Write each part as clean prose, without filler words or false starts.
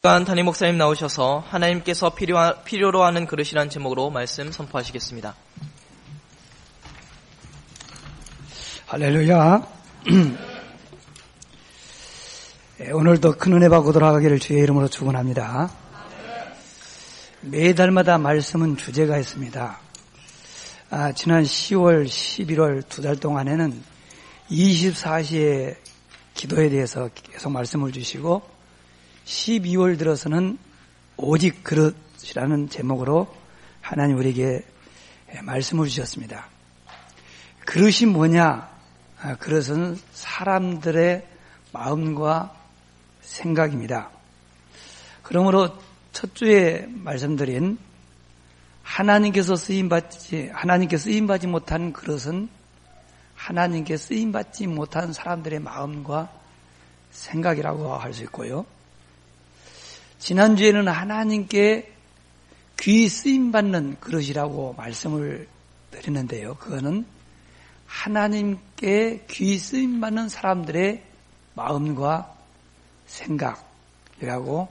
담임 목사님 나오셔서 하나님께서 필요로 하는 그릇이라는 제목으로 말씀 선포하시겠습니다. 할렐루야. 오늘도 큰 은혜 받고 돌아가기를 주의 이름으로 축원합니다. 매달마다 말씀은 주제가 있습니다. 지난 10월, 11월 두 달 동안에는 24시의 기도에 대해서 계속 말씀을 주시고 12월 들어서는 오직 그릇이라는 제목으로 하나님 우리에게 말씀을 주셨습니다. 그릇이 뭐냐? 그릇은 사람들의 마음과 생각입니다. 그러므로 첫 주에 말씀드린 하나님께서 쓰임받지 못한 그릇은 하나님께 쓰임받지 못한 사람들의 마음과 생각이라고 할 수 있고요. 지난주에는 하나님께 귀 쓰임받는 그릇이라고 말씀을 드리는데요. 그거는 하나님께 귀 쓰임받는 사람들의 마음과 생각이라고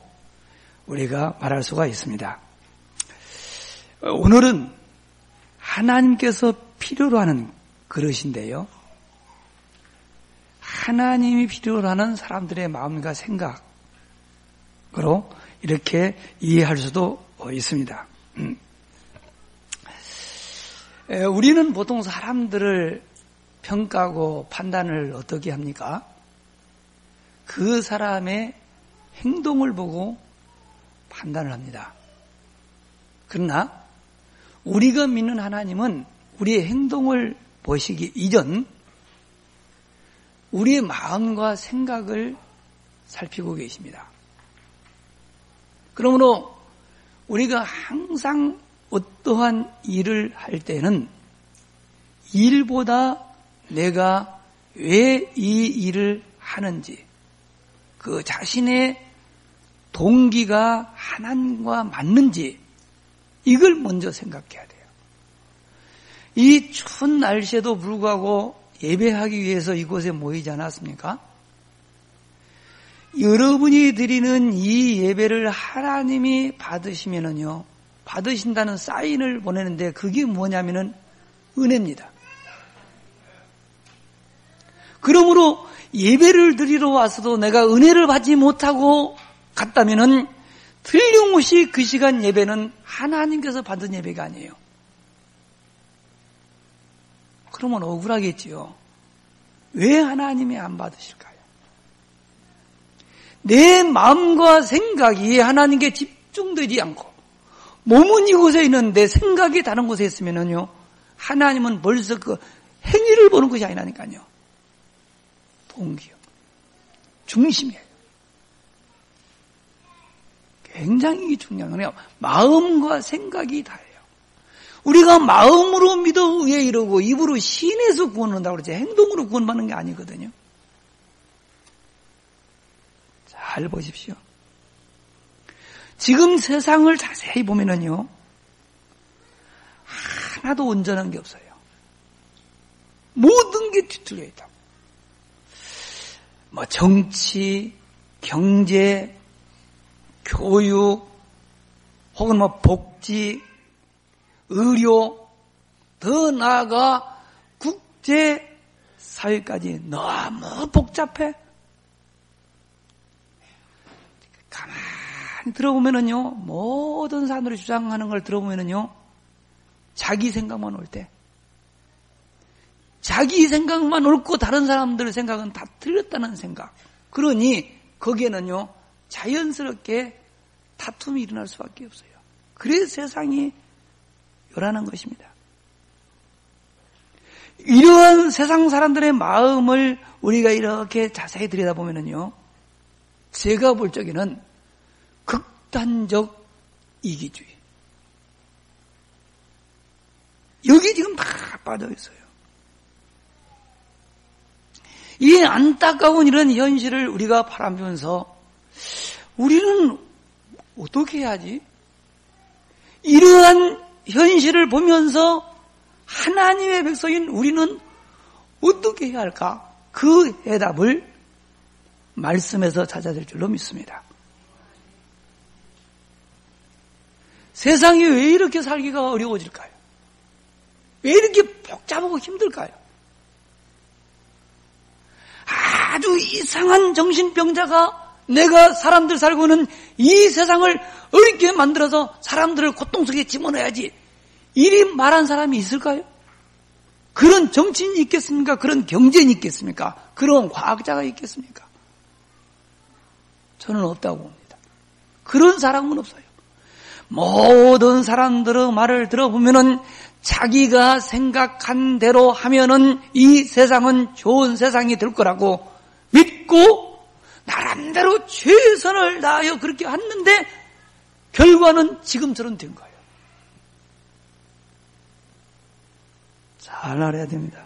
우리가 말할 수가 있습니다. 오늘은 하나님께서 필요로 하는 그릇인데요. 하나님이 필요로 하는 사람들의 마음과 생각으로 이렇게 이해할 수도 있습니다. 우리는 보통 사람들을 평가하고 판단을 어떻게 합니까? 그 사람의 행동을 보고 판단을 합니다. 그러나 우리가 믿는 하나님은 우리의 행동을 보시기 이전 우리의 마음과 생각을 살피고 계십니다. 그러므로 우리가 항상 어떠한 일을 할 때는 일보다 내가 왜 이 일을 하는지 그 자신의 동기가 하나님과 맞는지 이걸 먼저 생각해야 돼요. 이 추운 날씨에도 불구하고 예배하기 위해서 이곳에 모이지 않았습니까? 여러분이 드리는 이 예배를 하나님이 받으시면은요, 받으신다는 사인을 보내는데 그게 뭐냐면은 은혜입니다. 그러므로 예배를 드리러 와서도 내가 은혜를 받지 못하고 갔다면은 틀림없이 그 시간 예배는 하나님께서 받은 예배가 아니에요. 그러면 억울하겠지요. 왜 하나님이 안 받으실까요? 내 마음과 생각이 하나님께 집중되지 않고 몸은 이곳에 있는데 생각이 다른 곳에 있으면요, 하나님은 벌써 그 행위를 보는 것이 아니라니까요. 동기요. 중심이에요. 굉장히 중요한 거예요. 마음과 생각이 다예요. 우리가 마음으로 믿어 의에 이르고 입으로 신에서 구원한다고 그러지 행동으로 구원받는 게 아니거든요. 잘 보십시오. 지금 세상을 자세히 보면은요, 하나도 온전한 게 없어요. 모든 게 뒤틀려 있다고. 정치, 경제, 교육, 혹은 복지, 의료, 더 나아가 국제 사회까지 너무 복잡해. 가만히 들어보면은요, 모든 사람들이 주장하는 걸 들어보면은요, 자기 생각만 올 때, 자기 생각만 옳고 다른 사람들의 생각은 다 틀렸다는 생각. 그러니 거기에는요, 자연스럽게 다툼이 일어날 수밖에 없어요. 그래서 세상이 요란한 것입니다. 이러한 세상 사람들의 마음을 우리가 이렇게 자세히 들여다보면은요, 제가 볼 적에는 극단적 이기주의. 여기 지금 다 빠져 있어요. 이 안타까운 이런 현실을 우리가 바라보면서 우리는 어떻게 해야지? 이러한 현실을 보면서 하나님의 백성인 우리는 어떻게 해야 할까? 그 해답을 말씀에서 찾아낼 줄로 믿습니다. 세상이 왜 이렇게 살기가 어려워질까요? 왜 이렇게 복잡하고 힘들까요? 아주 이상한 정신병자가 내가 사람들 살고 있는 이 세상을 어렵게 만들어서 사람들을 고통 속에 집어넣어야지, 이리 말한 사람이 있을까요? 그런 정치인이 있겠습니까? 그런 경제인이 있겠습니까? 그런 과학자가 있겠습니까? 저는 없다고 봅니다. 그런 사람은 없어요. 모든 사람들의 말을 들어보면은 자기가 생각한 대로 하면은 이 세상은 좋은 세상이 될 거라고 믿고 나름대로 최선을 다하여 그렇게 했는데 결과는 지금처럼 된 거예요. 잘 알아야 됩니다.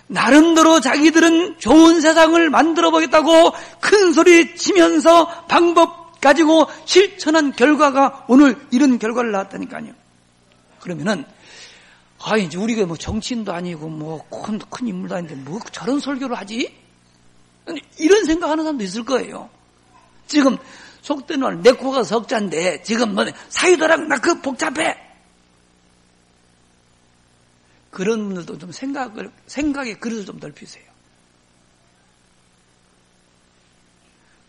나름대로 자기들은 좋은 세상을 만들어 보겠다고 큰 소리 치면서 방법 가지고 실천한 결과가 오늘 이런 결과를 낳았다니까요. 그러면은 이제 우리가 뭐 정치인도 아니고 뭐 큰 인물도 아닌데 뭐 저런 설교를 하지? 이런 생각하는 사람도 있을 거예요. 지금 속된 말 내 코가 석자인데 지금 뭐 사유도랑 나 그 복잡해. 그런 분들도 좀 생각의 그릇을 좀 넓히세요.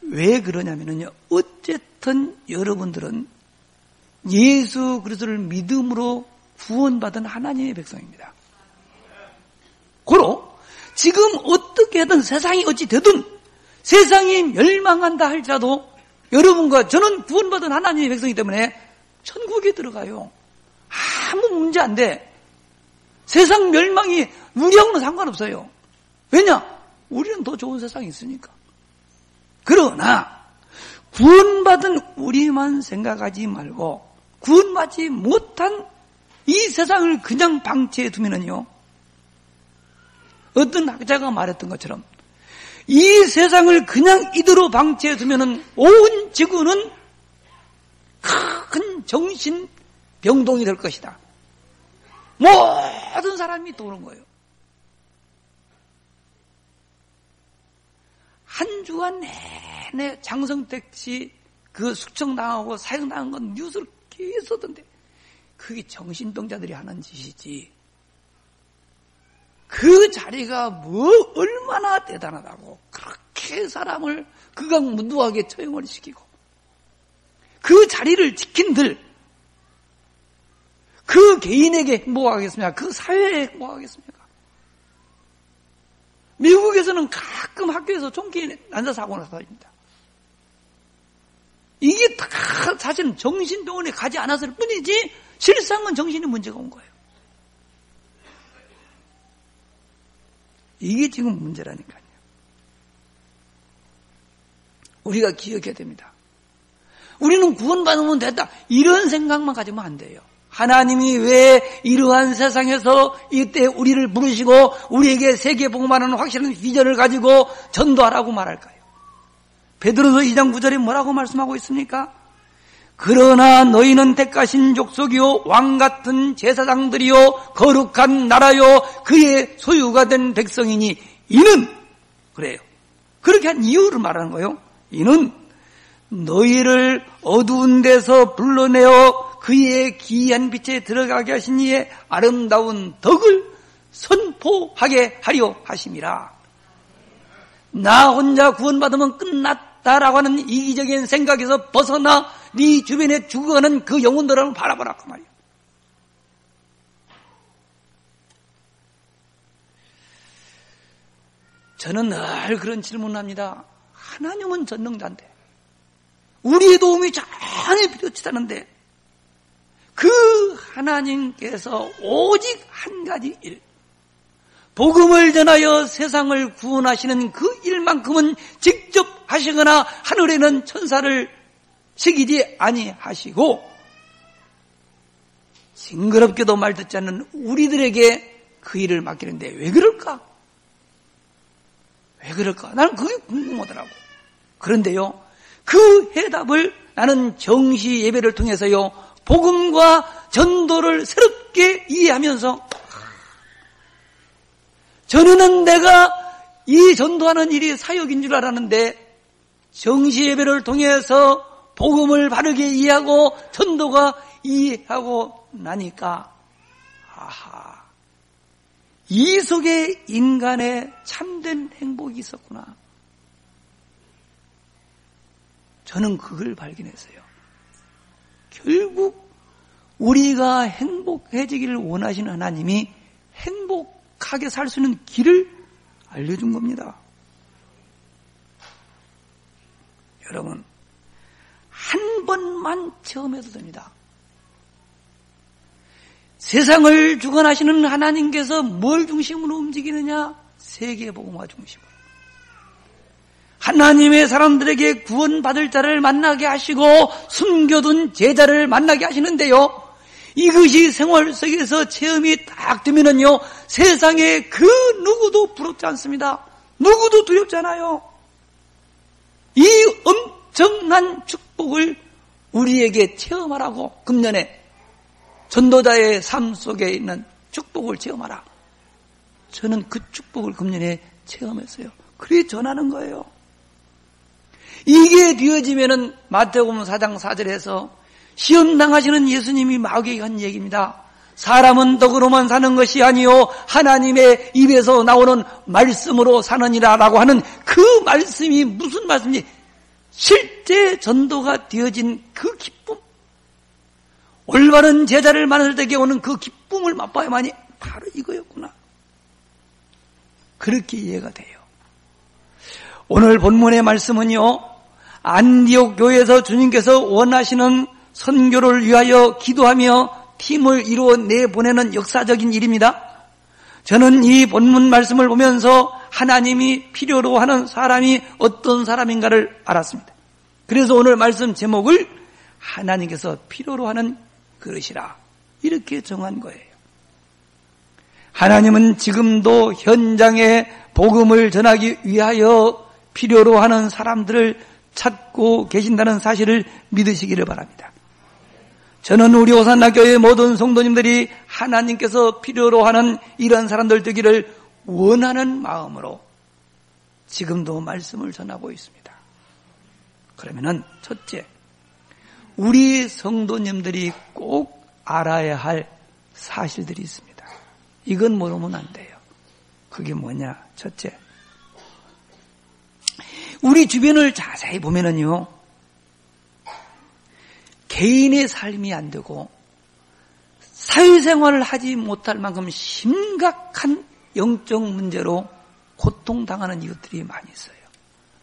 왜 그러냐면요, 어쨌든 여러분들은 예수 그리스도를 믿음으로 구원받은 하나님의 백성입니다. 고로 지금 어떻게든 세상이 어찌 되든 세상이 멸망한다 할지라도 여러분과 저는 구원받은 하나님의 백성이기 때문에 천국에 들어가요. 아무 문제 안 돼. 세상 멸망이 우리하고는 상관없어요. 왜냐? 우리는 더 좋은 세상이 있으니까. 그러나 구원받은 우리만 생각하지 말고 구원받지 못한 이 세상을 그냥 방치해 두면은요, 어떤 학자가 말했던 것처럼 이 세상을 그냥 이대로 방치해 두면은 온 지구는 큰 정신병동이 될 것이다. 모든 사람이 도는 거예요. 한 주간 내내 장성택 씨 그 숙청당하고 사형당한 건 뉴스를 계속 썼던데 그게 정신병자들이 하는 짓이지. 그 자리가 뭐 얼마나 대단하다고 그렇게 사람을 극악무도하게 처형을 시키고 그 자리를 지킨들 그 개인에게 행복하겠습니까? 그 사회에 행복하겠습니까? 미국에서는 가끔 학교에서 총기 난사사고가 나서입니다. 이게 다 사실은 정신병원에 가지 않았을 뿐이지 실상은 정신이 문제가 온 거예요. 이게 지금 문제라니까요. 우리가 기억해야 됩니다. 우리는 구원받으면 됐다 이런 생각만 가지면 안 돼요. 하나님이 왜 이러한 세상에서 이때 우리를 부르시고 우리에게 세계복음하는 확실한 비전을 가지고 전도하라고 말할까요? 베드로서 2장 9절에 뭐라고 말씀하고 있습니까? 그러나 너희는 택하신 족속이요 왕같은 제사장들이요 거룩한 나라요 그의 소유가 된 백성이니 이는 그래요. 그렇게 한 이유를 말하는 거예요. 이는 너희를 어두운 데서 불러내어 그의 기이한 빛에 들어가게 하신 이의 아름다운 덕을 선포하게 하려 하심이라. 나 혼자 구원받으면 끝났다라고 하는 이기적인 생각에서 벗어나 네 주변에 죽어가는 그 영혼들을 바라보라 그 말이에요. 저는 늘 그런 질문을 합니다. 하나님은 전능자인데 우리의 도움이 전혀 필요치 않은데 그 하나님께서 오직 한 가지 일, 복음을 전하여 세상을 구원하시는 그 일만큼은 직접 하시거나 하늘에는 천사를 새기지 아니하시고 징그럽게도 말 듣지 않는 우리들에게 그 일을 맡기는데 왜 그럴까? 왜 그럴까? 나는 그게 궁금하더라고. 그런데요, 그 해답을 나는 정시 예배를 통해서요 복음과 전도를 새롭게 이해하면서 전에는 내가 이 전도하는 일이 사역인 줄 알았는데 정시 예배를 통해서 복음을 바르게 이해하고 전도가 이해하고 나니까 아하, 이 속에 인간의 참된 행복이 있었구나. 저는 그걸 발견했어요. 결국 우리가 행복해지기를 원하시는 하나님이 행복하게 살 수 있는 길을 알려준 겁니다. 여러분, 한 번만 체험해도 됩니다. 세상을 주관하시는 하나님께서 뭘 중심으로 움직이느냐? 세계복음화 중심으로. 하나님의 사람들에게 구원받을 자를 만나게 하시고 숨겨둔 제자를 만나게 하시는데요. 이것이 생활 속에서 체험이 딱 되면은요, 세상에 그 누구도 부럽지 않습니다. 누구도 두렵지 않아요. 이 엄청난 축복을 우리에게 체험하라고 금년에 전도자의 삶 속에 있는 축복을 체험하라. 저는 그 축복을 금년에 체험했어요. 그래 전하는 거예요. 이게 되어지면은 마태복음 4장 4절에서 시험 당하시는 예수님이 마귀에게 한 얘기입니다. 사람은 떡으로만 사는 것이 아니요 하나님의 입에서 나오는 말씀으로 사느니라라고 하는 그 말씀이 무슨 말씀인지 실제 전도가 되어진 그 기쁨, 올바른 제자를 만날 때에 오는 그 기쁨을 맛봐야만이 바로 이거였구나. 그렇게 이해가 돼요. 오늘 본문의 말씀은요, 안디옥 교회에서 주님께서 원하시는 선교를 위하여 기도하며 팀을 이루어 내보내는 역사적인 일입니다. 저는 이 본문 말씀을 보면서 하나님이 필요로 하는 사람이 어떤 사람인가를 알았습니다. 그래서 오늘 말씀 제목을 하나님께서 필요로 하는 그릇이라 이렇게 정한 거예요. 하나님은 지금도 현장에 복음을 전하기 위하여 필요로 하는 사람들을 찾고 계신다는 사실을 믿으시기를 바랍니다. 저는 우리 오산나 교회 모든 성도님들이 하나님께서 필요로 하는 이런 사람들 되기를 원하는 마음으로 지금도 말씀을 전하고 있습니다. 그러면은 첫째, 우리 성도님들이 꼭 알아야 할 사실들이 있습니다. 이건 모르면 안 돼요. 그게 뭐냐? 첫째, 우리 주변을 자세히 보면은요, 개인의 삶이 안 되고 사회생활을 하지 못할 만큼 심각한 영적 문제로 고통당하는 이웃들이 많이 있어요.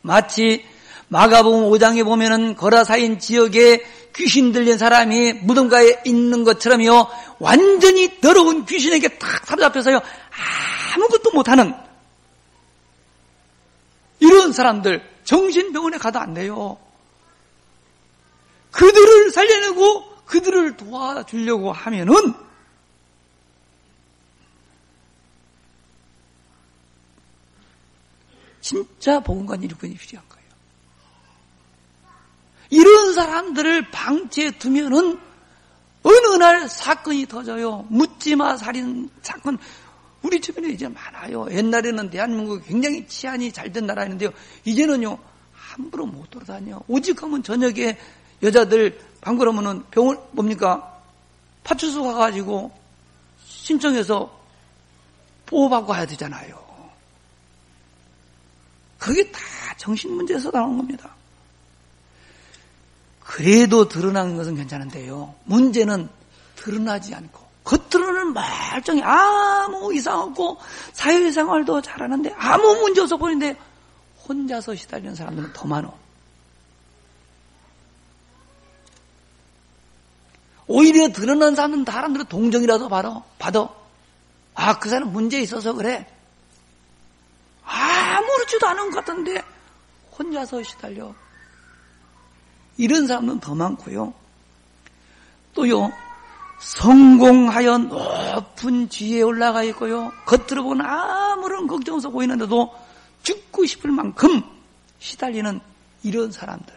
마치 마가복음 5장에 보면은 거라사인 지역에 귀신 들린 사람이 무덤가에 있는 것처럼요, 완전히 더러운 귀신에게 탁 사로잡혀서요, 아무것도 못하는 이런 사람들, 정신병원에 가도 안 돼요. 그들을 살려내고 그들을 도와주려고 하면은 진짜 복음관 일꾼이 필요한 거예요. 이런 사람들을 방치해 두면은 어느 날 사건이 터져요. 묻지마 살인 사건. 우리 주변에 이제 많아요. 옛날에는 대한민국이 굉장히 치안이 잘 된 나라였는데요, 이제는요 함부로 못 돌아다녀. 오직 하면 저녁에 여자들 방 그러면은 병원 뭡니까? 파출소 가가지고 신청해서 보호받고 가야 되잖아요. 그게 다 정신 문제에서 나온 겁니다. 그래도 드러나는 것은 괜찮은데요, 문제는 드러나지 않고 겉으로는 멀쩡히 아무 이상 없고 사회생활도 잘하는데 아무 문제 없어 보이는데 혼자서 시달리는 사람들은 더 많아. 오히려 드러난 사람들은 동정이라도 받아. 아, 그 사람 문제 있어서 그래. 아무렇지도 않은 것 같은데 혼자서 시달려. 이런 사람은 더 많고요. 또요, 성공하여 높은 지위에 올라가 있고요, 겉으로 보면 아무런 걱정 없어 보이는데도 죽고 싶을 만큼 시달리는 이런 사람들.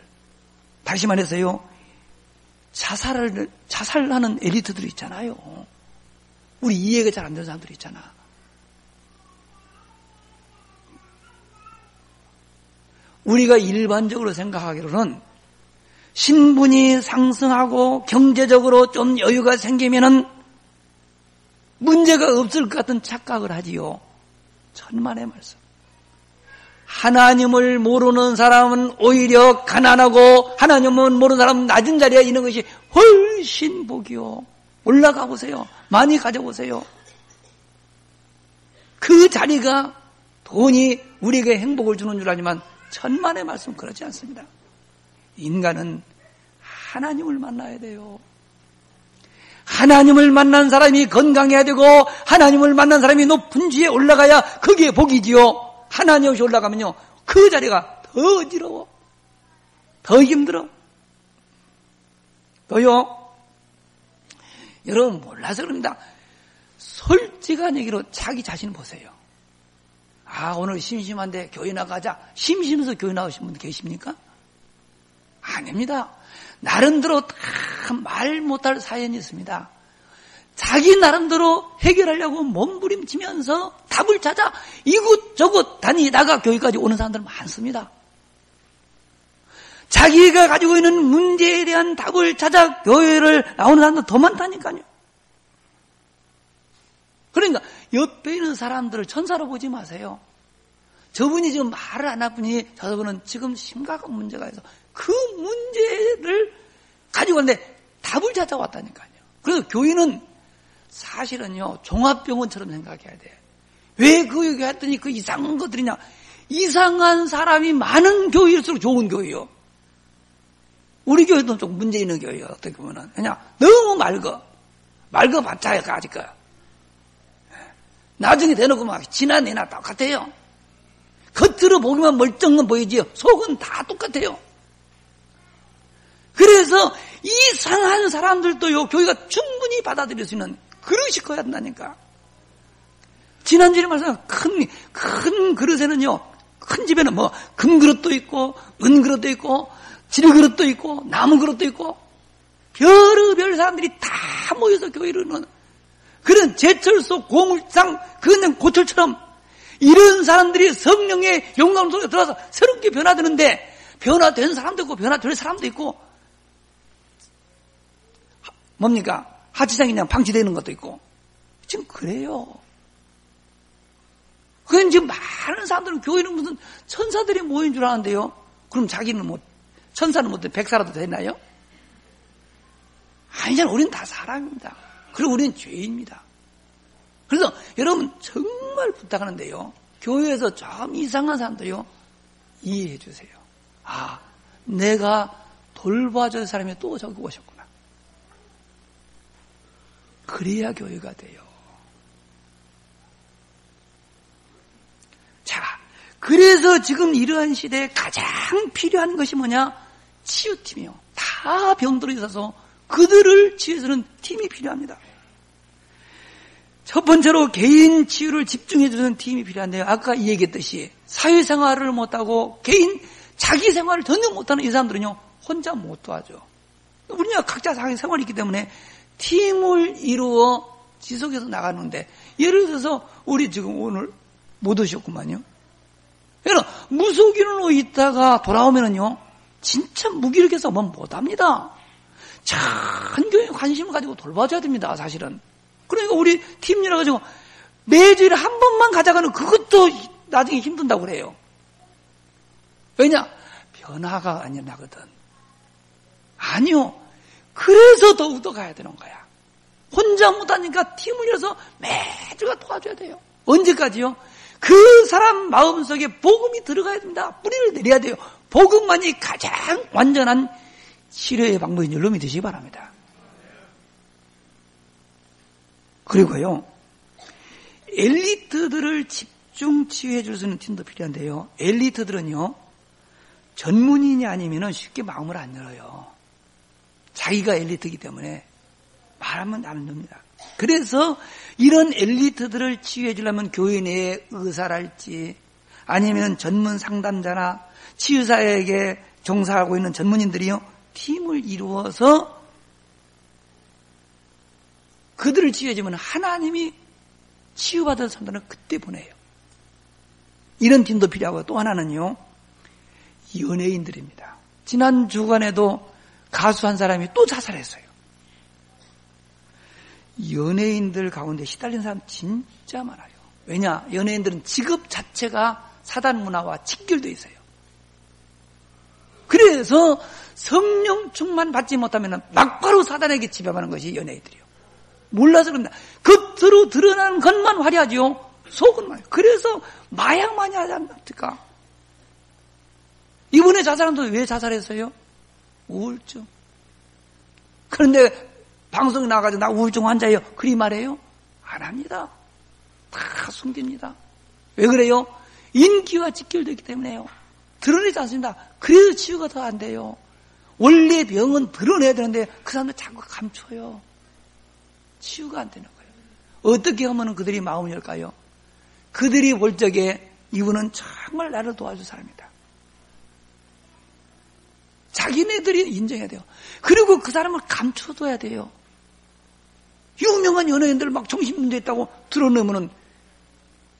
다시 말해서요, 자살하는 엘리트들 있잖아요. 우리 이해가 잘 안 되는 사람들 있잖아. 우리가 일반적으로 생각하기로는 신분이 상승하고 경제적으로 좀 여유가 생기면은 문제가 없을 것 같은 착각을 하지요. 천만의 말씀. 하나님을 모르는 사람은 오히려 가난하고 하나님을 모르는 사람은 낮은 자리에 있는 것이 훨씬 복이요. 올라가 보세요. 많이 가져보세요. 그 자리가 돈이 우리에게 행복을 주는 줄 알지만 천만의 말씀 그렇지 않습니다. 인간은 하나님을 만나야 돼요. 하나님을 만난 사람이 건강해야 되고 하나님을 만난 사람이 높은 지에 올라가야 그게 복이지요. 하나님 없이 올라가면요 그 자리가 더 어지러워, 더 힘들어. 또요 여러분 몰라서 그럽니다. 솔직한 얘기로 자기 자신 보세요. 아 오늘 심심한데 교회 나가자. 심심해서 교회 나오신 분 계십니까? 아닙니다. 나름대로 다 말 못할 사연이 있습니다. 자기 나름대로 해결하려고 몸부림치면서 답을 찾아 이곳저곳 다니다가 교회까지 오는 사람들 많습니다. 자기가 가지고 있는 문제에 대한 답을 찾아 교회를 나오는 사람들 더 많다니까요. 그러니까 옆에 있는 사람들을 천사로 보지 마세요. 저분이 지금 말을 안 하더니 저분은 지금 심각한 문제가 있어. 그 문제를 가지고 왔는데 답을 찾아왔다니까요. 그래서 교회는 사실은요 종합병원처럼 생각해야 돼. 왜 그 얘기 했더니 그 이상한 것들이냐. 이상한 사람이 많은 교회일수록 좋은 교회요. 우리 교회도 좀 문제 있는 교회예요. 어떻게 보면은 그냥 너무 맑아봤자 아직 거야. 나중에 대놓고 막 지나내나 똑같아요. 겉으로 보기만 멀쩡한 보이지요. 속은 다 똑같아요. 그래서 이상한 사람들도요 교회가 충분히 받아들일 수 있는 그릇이 커야 한다니까. 지난주에 말씀 큰 그릇에는요 큰 집에는 뭐 금그릇도 있고 은그릇도 있고 질그릇도 있고 나무 그릇도 있고 별의별 사람들이 다 모여서 교회를 하는 그런 제철소 고물상 그냥 고철처럼 이런 사람들이 성령의 영감 속에 들어와서 새롭게 변화되는데 변화된 사람도 있고 변화될 사람도 있고 뭡니까? 하치상이 그냥 방치되는 것도 있고 지금 그래요. 그건 지금 많은 사람들은 교회는 무슨 천사들이 모인 줄 아는데요. 그럼 자기는 뭐 천사는 뭐 백사라도 되나요? 아니잖아. 우리는 다 사람입니다. 그리고 우리는 죄인입니다. 그래서 여러분 정말 부탁하는데요. 교회에서 좀 이상한 사람도요 이해해 주세요. 아, 내가 돌봐줄 사람이 또 저기 오셨구나. 그래야 교회가 돼요. 자, 그래서 지금 이러한 시대에 가장 필요한 것이 뭐냐? 치유팀이요. 다 병들어 있어서 그들을 치유해주는 팀이 필요합니다. 첫 번째로 개인 치유를 집중해주는 팀이 필요한데요. 아까 얘기했듯이 사회생활을 못하고 개인 자기 생활을 전혀 못하는 이 사람들은요 혼자 못 도와줘. 우리가 각자 자기 생활이 있기 때문에 팀을 이루어 지속해서 나가는데 예를 들어서 우리 지금 오늘 못 오셨구만요. 그러니까 무속인으로 있다가 돌아오면은요 진짜 무기력해서 뭐 못합니다. 전교에 관심을 가지고 돌봐줘야 됩니다. 사실은. 그러니까 우리 팀이라 가지고 매주일에 한 번만 가자가는 그것도 나중에 힘든다고 그래요. 왜냐? 변화가 안 일어나거든. 아니요. 그래서 더욱더 가야 되는 거야. 혼자 못하니까 팀을 이뤄서 매주가 도와줘야 돼요. 언제까지요? 그 사람 마음속에 복음이 들어가야 됩니다. 뿌리를 내려야 돼요. 복음만이 가장 완전한 치료의 방법인 줄로 믿으시기 바랍니다. 그리고요, 엘리트들을 집중 치유해 줄 수 있는 팀도 필요한데요. 엘리트들은요, 전문인이 아니면 쉽게 마음을 안 열어요. 자기가 엘리트이기 때문에 말하면 안 됩니다. 그래서 이런 엘리트들을 치유해 주려면 교회 내에 의사랄지 아니면 전문 상담자나 치유사에게 종사하고 있는 전문인들이요, 팀을 이루어서 그들을 치유해주면 하나님이 치유받은 사람들은 그때 보내요. 이런 팀도 필요하고 또 하나는요, 연예인들입니다. 지난 주간에도 가수 한 사람이 또 자살했어요. 연예인들 가운데 시달린 사람 진짜 많아요. 왜냐? 연예인들은 직업 자체가 사단 문화와 직결되어 있어요. 그래서 성령 충만 받지 못하면 막바로 사단에게 지배하는 것이 연예인들이요. 몰라서 그런다. 겉으로 드러나는 것만 화려하지요. 속은 말이에요. 그래서 마약 많이 하지 않습니까? 이번에 자살한 분도 왜 자살했어요? 우울증. 그런데 방송에 나가서 나 우울증 환자예요. 그리 말해요? 안 합니다. 다 숨깁니다. 왜 그래요? 인기와 직결되기 때문에요. 드러내지 않습니다. 그래서 치유가 더 안 돼요. 원래 병은 드러내야 되는데 그 사람들 자꾸 감춰요. 치유가 안 되는 거예요. 어떻게 하면 그들이 마음을 열까요? 그들이 볼 적에 이분은 정말 나를 도와줄 사람이다. 자기네들이 인정해야 돼요. 그리고 그 사람을 감춰둬야 돼요. 유명한 연예인들 막 정신문제 있다고 드러내면은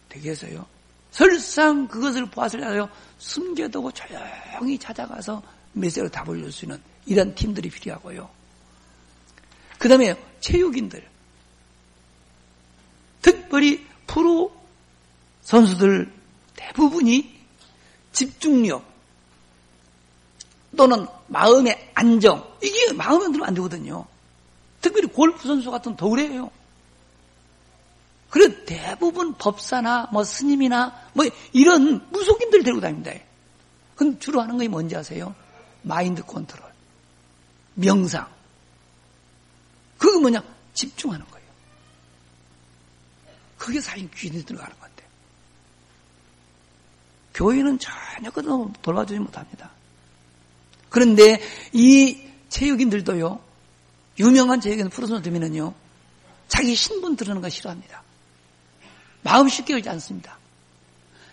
되겠어요? 설상 그것을 보았을 때 숨겨두고 조용히 찾아가서 메시지로 답을 줄 수 있는 이런 팀들이 필요하고요. 그 다음에 체육인들, 특별히 프로 선수들 대부분이 집중력 또는 마음의 안정, 이게 마음에 들면 안 되거든요. 특별히 골프 선수 같은 더 그래요. 그래 대부분 법사나 뭐 스님이나 뭐 이런 무속인들 데리고 다닙니다. 그럼 주로 하는 게 뭔지 아세요? 마인드 컨트롤, 명상. 그게 뭐냐? 집중하는 거예요. 그게 사실 귀신이 들어가는 건데. 교회는 전혀 그런 돌봐주지 못합니다. 그런데 이 체육인들도요, 유명한 체육인 프로선수 되면은요, 자기 신분 드러내는 거 싫어합니다. 마음 쉽게 열지 않습니다.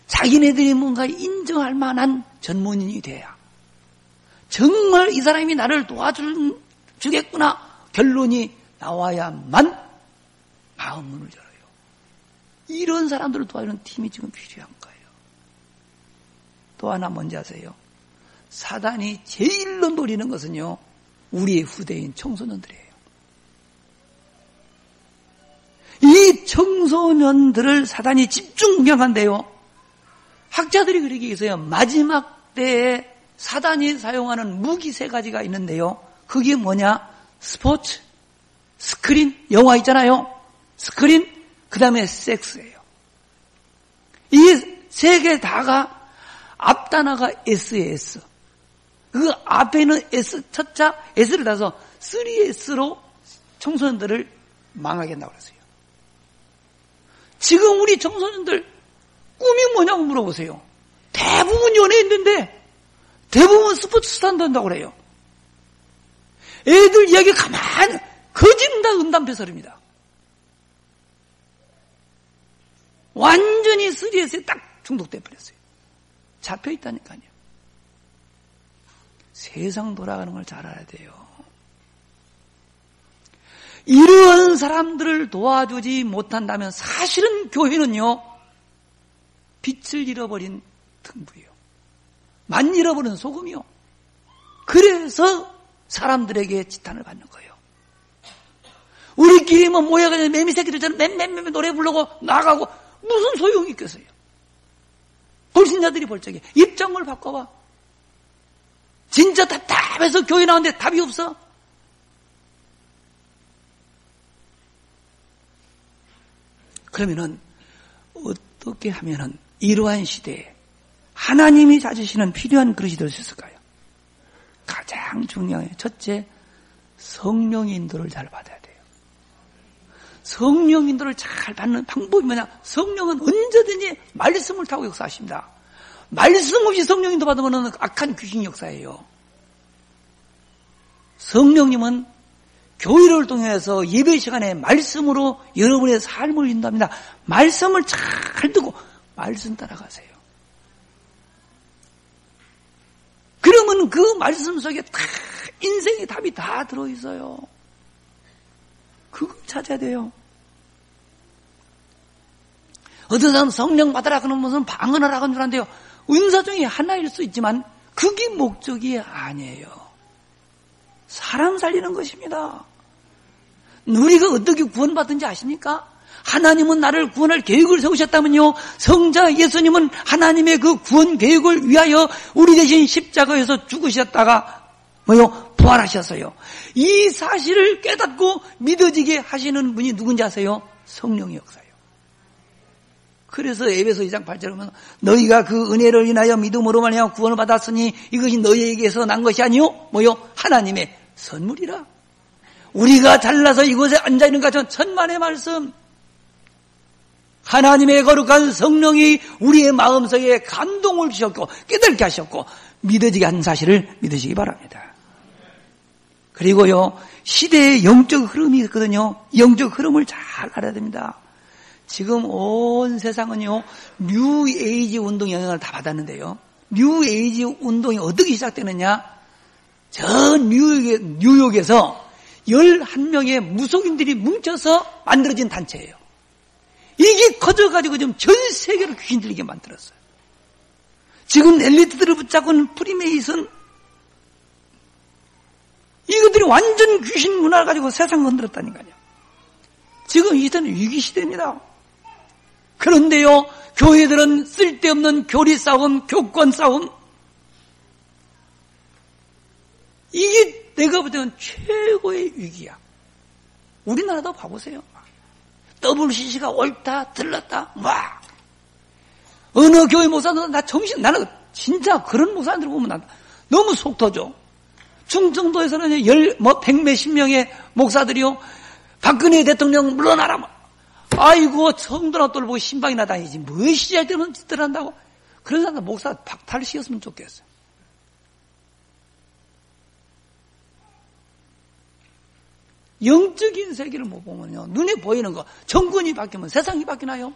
자기네들이 뭔가 인정할 만한 전문인이 돼야 정말 이 사람이 나를 도와주겠구나 결론이 나와야만 마음 문을 열어요. 이런 사람들을 도와주는 팀이 지금 필요한 거예요. 또 하나 뭔지 아세요? 사단이 제일로 노리는 것은요, 우리의 후대인 청소년들이에요. 이 청소년들을 사단이 집중 공격한대요. 학자들이 그렇게 얘기해서요, 마지막 때에 사단이 사용하는 무기 3가지가 있는데요. 그게 뭐냐? 스포츠, 스크린, 영화 있잖아요. 스크린, 그 다음에 섹스예요. 이 3개 다가 앞 단어가 S예요, S. 그 앞에는 S, 첫자 S를 따서 3S로 청소년들을 망하게 한다고 그랬어요. 지금 우리 청소년들 꿈이 뭐냐고 물어보세요. 대부분 연예인인데 대부분 스포츠 스타도 한다고 그래요. 애들 이야기 가만히 거짓다 은담패설입니다. 완전히 3S에 딱 중독돼 버렸어요. 잡혀있다니까요. 세상 돌아가는 걸 잘 알아야 돼요. 이런 사람들을 도와주지 못한다면 사실은 교회는요, 빛을 잃어버린 등불이요, 만 잃어버린 소금이요. 그래서 사람들에게 지탄을 받는 거예요. 우리끼리 뭐 모여가지고 매미새끼들처럼 맴 노래 부르고 나가고 무슨 소용이 있겠어요? 불신자들이 볼 적에 입장을 바꿔봐. 진짜 답답해서 교회 나오는데 답이 없어? 그러면은 어떻게 하면은 이러한 시대에 하나님이 찾으시는 필요한 그릇이 될 수 있을까요? 가장 중요해요. 첫째, 성령 인도를 잘 받아야 돼요. 성령 인도를 잘 받는 방법이 뭐냐? 성령은 언제든지 말씀을 타고 역사하십니다. 말씀 없이 성령 인도 받으면 악한 귀신 역사예요. 성령님은 교회를 통해서 예배 시간에 말씀으로 여러분의 삶을 인도합니다. 말씀을 잘 듣고 말씀 따라가세요. 그러면 그 말씀 속에 다 인생의 답이 다 들어있어요. 그걸 찾아야 돼요. 어떤 사람 성령 받아라 그러면 무슨 방언을 하건 줄 아는데요. 은사 중에 하나일 수 있지만 그게 목적이 아니에요. 사람 살리는 것입니다. 우리가 어떻게 구원받은지 아십니까? 하나님은 나를 구원할 계획을 세우셨다면요, 성자 예수님은 하나님의 그 구원 계획을 위하여 우리 대신 십자가에서 죽으셨다가 부활하셨어요. 이 사실을 깨닫고 믿어지게 하시는 분이 누군지 아세요? 성령의 역사예요. 그래서 에베소 2장 8절에 보면 너희가 그 은혜를 인하여 믿음으로 말미암아 구원을 받았으니 이것이 너희에게서 난 것이 아니요 하나님의 선물이라. 우리가 잘나서 이곳에 앉아있는 것처럼 천만의 말씀, 하나님의 거룩한 성령이 우리의 마음속에 감동을 주셨고 깨닫게 하셨고 믿어지게 한 사실을 믿으시기 바랍니다. 그리고요, 시대의 영적 흐름이 있거든요. 영적 흐름을 잘 알아야 됩니다. 지금 온 세상은요, 뉴에이지 운동 영향을 다 받았는데요, 뉴에이지 운동이 어떻게 시작되느냐? 저 뉴욕에서 11명의 무속인들이 뭉쳐서 만들어진 단체예요. 이게 커져가지고 지금 전 세계를 귀신 들리게 만들었어요. 지금 엘리트들을 붙잡고는 프리메이슨, 이것들이 완전 귀신 문화를 가지고 세상을 흔들었다니까요. 지금 이 시대는 위기시대입니다. 그런데요, 교회들은 쓸데없는 교리 싸움, 교권 싸움, 이게 내가 볼 때는 최고의 위기야. 우리나라도 봐보세요. WCC가 옳다, 들렀다, 어느 교회 목사도 나는 진짜 그런 목사들 보면 난 너무 속 터져. 충청도에서는 백몇십 명의 목사들이요, 박근혜 대통령 물러나라. 아이고, 성도나 떨고 신방이나 다니지. 뭐 시절 때는 짓들 한다고. 그런 사람 목사 박탈시켰으면 좋겠어요. 영적인 세계를 못 보면요, 눈에 보이는 거, 정권이 바뀌면 세상이 바뀌나요?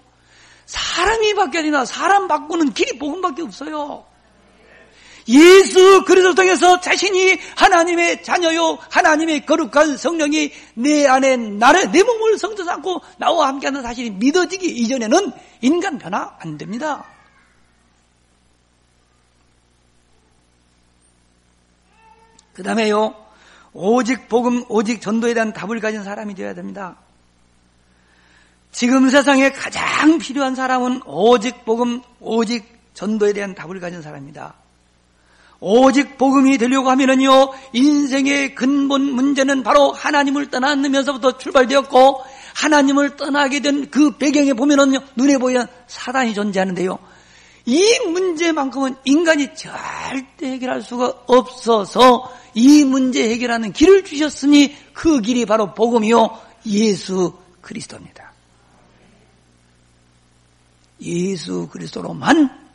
사람이 바뀌어야 되나? 사람 바꾸는 길이 복음밖에 없어요. 예수 그리스도를 통해서 자신이 하나님의 자녀요, 하나님의 거룩한 성령이 내 안에 내 몸을 성도 삼고 나와 함께하는 사실이 믿어지기 이전에는 인간 변화 안 됩니다. 그 다음에요, 오직 복음, 오직 전도에 대한 답을 가진 사람이 되어야 됩니다. 지금 세상에 가장 필요한 사람은 오직 복음, 오직 전도에 대한 답을 가진 사람입니다. 오직 복음이 되려고 하면은요, 인생의 근본 문제는 바로 하나님을 떠나면서부터 출발되었고, 하나님을 떠나게 된 그 배경에 보면은요, 눈에 보이는 사단이 존재하는데요, 이 문제만큼은 인간이 절대 해결할 수가 없어서 이 문제 해결하는 길을 주셨으니 그 길이 바로 복음이요, 예수 그리스도입니다. 예수 그리스도로만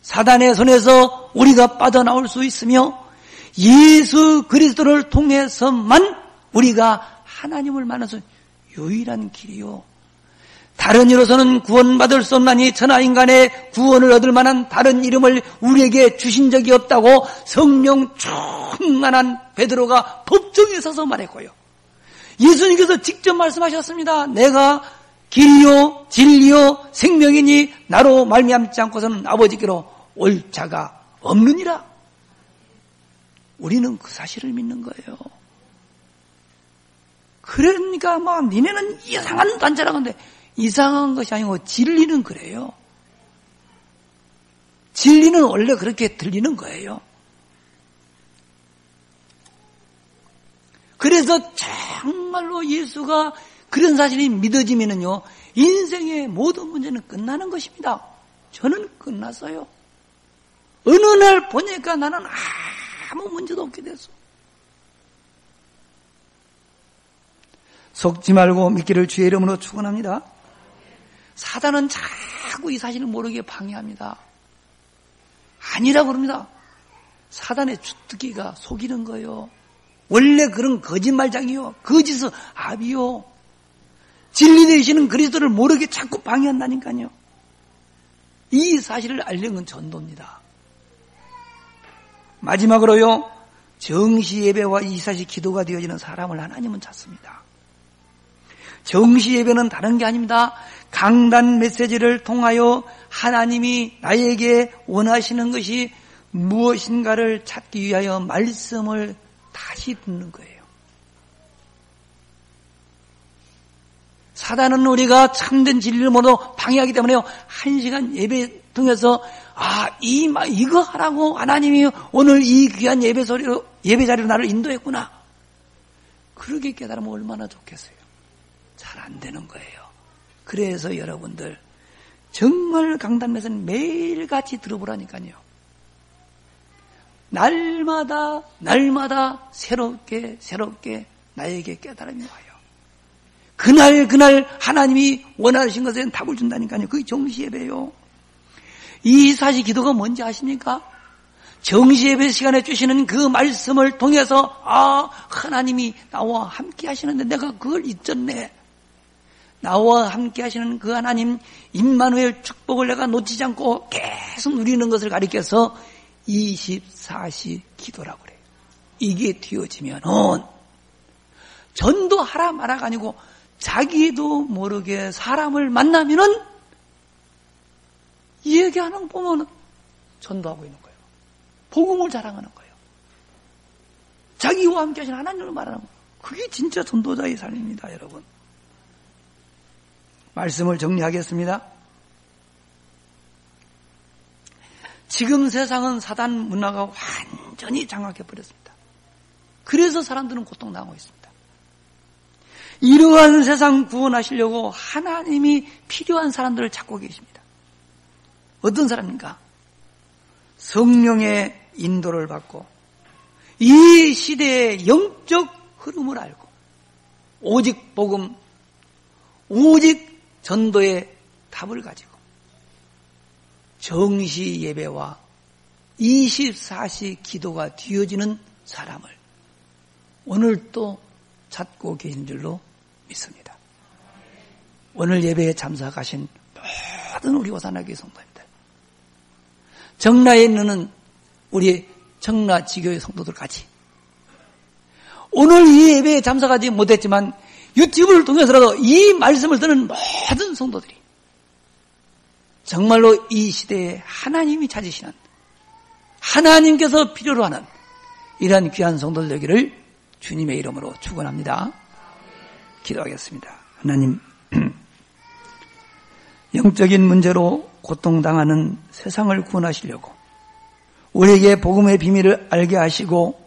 사단의 손에서 우리가 빠져나올 수 있으며, 예수 그리스도를 통해서만 우리가 하나님을 만날 수 있는 유일한 길이요, 다른 이로서는 구원받을 수 없나니 천하 인간의 구원을 얻을 만한 다른 이름을 우리에게 주신 적이 없다고 성령 충만한 베드로가 법정에 서서 말했고요, 예수님께서 직접 말씀하셨습니다. 내가 길이요 진리요 생명이니 나로 말미암지 않고서는 아버지께로 올 자가 없느니라. 우리는 그 사실을 믿는 거예요. 그러니까 니네는 이상한 단체라고 하는데 이상한 것이 아니고 진리는 그래요. 진리는 원래 그렇게 들리는 거예요. 그래서 정말로 예수가 그런 사실이 믿어지면은요, 인생의 모든 문제는 끝나는 것입니다. 저는 끝났어요. 어느 날 보니까 나는 아무 문제도 없게 됐어. 속지 말고 믿기를 주의 이름으로 축원합니다. 사단은 자꾸 이 사실을 모르게 방해합니다. 아니라고 그럽니다. 사단의 주특기가 속이는 거예요. 원래 그런 거짓말장이요, 거짓의 압이요, 진리 되시는 그리스도를 모르게 자꾸 방해한다니까요. 이 사실을 알려는 건 전도입니다. 마지막으로요, 정시 예배와 24시 기도가 되어지는 사람을 하나님은 찾습니다. 정시 예배는 다른 게 아닙니다. 강단 메시지를 통하여 하나님이 나에게 원하시는 것이 무엇인가를 찾기 위하여 말씀을 다시 듣는 거예요. 사단은 우리가 참된 진리를 모두 방해하기 때문에요. 1시간 예배 통해서 이거 하라고 하나님이 오늘 이 귀한 예배 자리로 나를 인도했구나. 그렇게 깨달으면 얼마나 좋겠어요. 잘 안 되는 거예요. 그래서 여러분들 정말 강단에서는 매일같이 들어보라니까요. 날마다 새롭게 나에게 깨달음이 와요. 그날 하나님이 원하신 것에 답을 준다니까요. 그게 정시예배예요. 이 사시 기도가 뭔지 아십니까? 정시예배 시간에 주시는 그 말씀을 통해서 하나님이 나와 함께 하시는데 내가 그걸 잊었네. 나와 함께 하시는 그 하나님 임마누엘 축복을 내가 놓치지 않고 계속 누리는 것을 가리켜서 24시 기도라고 그래요. 이게 되어지면은 전도하라 마라가 아니고 자기도 모르게 사람을 만나면은 얘기하는 거 보면은 전도하고 있는 거예요. 복음을 자랑하는 거예요. 자기와 함께 하시는 하나님을 말하는 거예요. 그게 진짜 전도자의 삶입니다, 여러분. 말씀을 정리하겠습니다. 지금 세상은 사단 문화가 완전히 장악해버렸습니다. 그래서 사람들은 고통당하고 있습니다. 이러한 세상 구원하시려고 하나님이 필요한 사람들을 찾고 계십니다. 어떤 사람인가? 성령의 인도를 받고 이 시대의 영적 흐름을 알고 오직 복음, 오직 전도의 답을 가지고 정시 예배와 24시 기도가 뒤어지는 사람을 오늘 또 찾고 계신 줄로 믿습니다. 오늘 예배에 참석하신 모든 우리 오산하교회 성도님들, 정라에 있는 우리 정라 지교회 성도들까지 오늘 이 예배에 참석하지 못했지만 유튜브를 통해서라도 이 말씀을 듣는 모든 성도들이 정말로 이 시대에 하나님이 찾으시는 하나님께서 필요로 하는 이러한 귀한 성도들 되기를 주님의 이름으로 축원합니다. 기도하겠습니다. 하나님, 영적인 문제로 고통당하는 세상을 구원하시려고 우리에게 복음의 비밀을 알게 하시고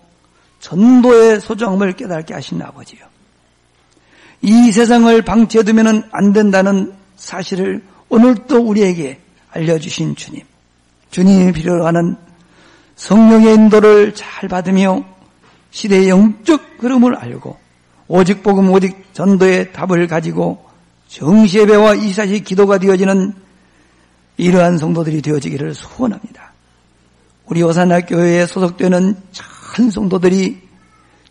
전도의 소중함을 깨닫게 하신 아버지요, 이 세상을 방치해두면 안 된다는 사실을 오늘 또 우리에게 알려주신 주님, 주님이 필요로 하는 성령의 인도를 잘 받으며 시대의 영적 흐름을 알고 오직 복음, 오직 전도의 답을 가지고 정시예배와 24시 기도가 되어지는 이러한 성도들이 되어지기를 소원합니다. 우리 오산학교회에 소속되는 전 성도들이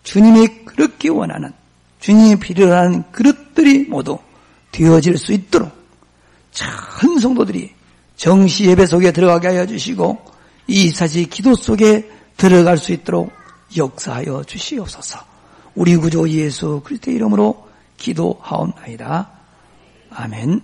주님이 그렇게 원하는, 주님이 필요로 하는 그릇들이 모두 되어질 수 있도록 전 성도들이 정시예배 속에 들어가게 하여 주시고 24시 기도 속에 들어갈 수 있도록 역사하여 주시옵소서. 우리 구주 예수 그리스도의 이름으로 기도하옵나이다. 아멘.